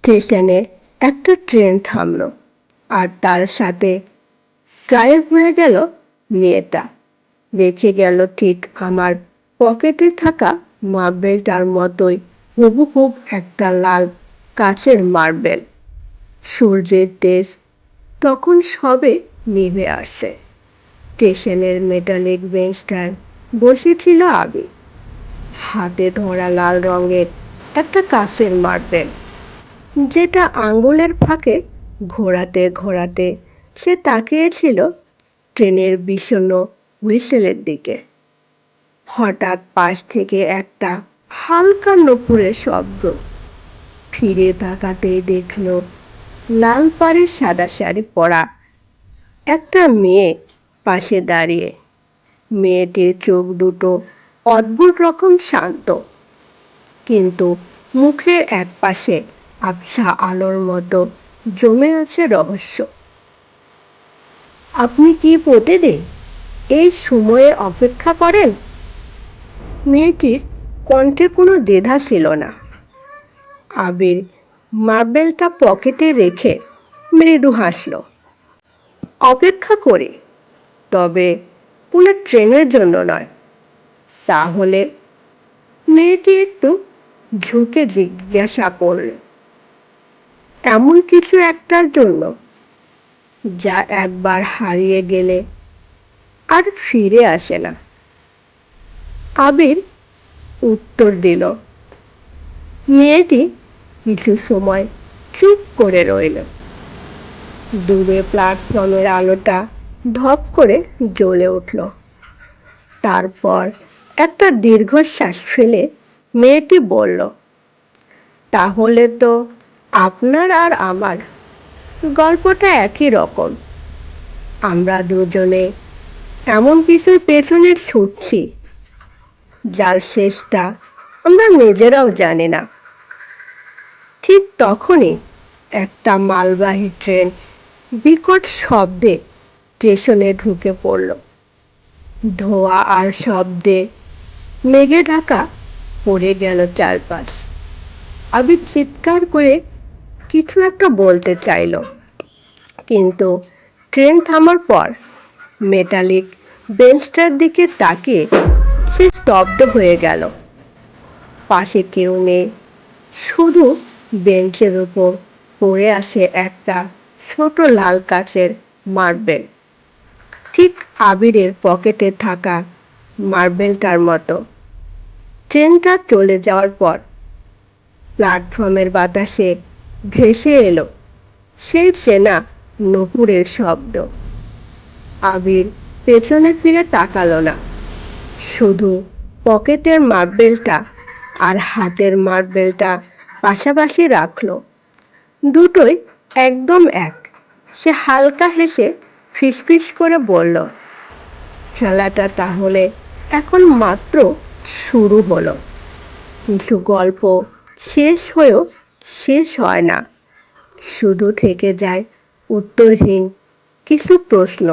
স্টেশনে একটা ট্রেন থামলো, আর তার সাথে গায়েব হয়ে গেল মেয়েটা। রেখে গেল ঠিক আমার পকেটে থাকা মার্বেলটার মতোই হুবহুব একটা লাল কাচের মার্বেল। সূর্যের তেজ তখন সবে নিভে আসে। স্টেশনের মেটালিক বেঞ্চটায় বসেছিল আবি, হাতে ধরা লাল রঙের একটা কাচের মার্বেল, যেটা আঙ্গুলের ফাঁকে ঘোরাতে ঘোরাতে সে তাকিয়েছিল ট্রেনের বিষণ্ণ হুইসেলের দিকে। হঠাৎ পাশ থেকে একটা হালকা নূপুরের শব্দ। ফিরে তাকাতেই দেখল লাল পাড়ের সাদা শাড়ি পরা একটা মেয়ে পাশে দাঁড়িয়ে। মেয়েটির চোখ দুটো অদ্ভুত রকম শান্ত, কিন্তু মুখের এক পাশে আবছা আলোর মতো জমে আছে রহস্য। আপনি কি প্রতিদিন এই সময়ে অপেক্ষা করেন? মেয়েটির কণ্ঠে কোনো দ্বিধা ছিল না। আবির মার্বেলটা পকেটে রেখে মৃদু হাসল। অপেক্ষা করি, তবে কোনো ট্রেনের জন্য নয়। তাহলে? মেয়েটি একটু ঝুঁকে জিজ্ঞাসা করল। এমন কিছু একটার জন্য যা একবার হারিয়ে গেলে আর ফিরে আসে না। আবির উত্তর দিল। মেয়েটি কিছু সময় চুপ করে রইল। দূরে প্ল্যাটফর্মের আলোটা ধপ করে জ্বলে উঠল। তারপর একটা দীর্ঘশ্বাস ফেলে মেয়েটি বলল, তাহলে তো আপনার আর আমার গল্পটা একই রকম। আমরা দুজনে এমন কিছুর পেছনে ছুটছি যার শেষটা আমরা নিজেরাও জানি না। ঠিক তখনই একটা মালবাহী ট্রেন বিকট শব্দে স্টেশনে ঢুকে পড়ল। ধোঁয়া আর শব্দে মেঘে ঢাকা পড়ে গেল চারপাশ। আমি চিৎকার করে কিছু একটা বলতে চাইল, কিন্তু ট্রেন থামার পর মেটালিক বেঞ্চটার দিকে তাকিয়ে সে স্তব্ধ হয়ে গেল। পাশে কেউ নেই, শুধু বেঞ্চের উপর পড়ে আসে একটা ছোট লাল কাচের মার্বেল, ঠিক আবিরের পকেটে থাকা মার্বেলটার মতো। ট্রেনটা চলে যাওয়ার পর প্ল্যাটফর্মের বাতাসে ভেসে এলো সেই চেনা নূপুরের শব্দ। আবির পেছনে ফিরে তাকালো না, শুধু পকেটের মার্বেলটা আর হাতের মার্বেলটা পাশাপাশি রাখলো। দুটোই একদম এক। সে হালকা হেসে ফিসফিস করে বলল, খেলাটা তাহলে এখন মাত্র শুরু হলো। কিছু গল্প শেষ হয়েও শেষ হয় না, শুধু থেকে যায় উত্তরহীন কিছু প্রশ্ন।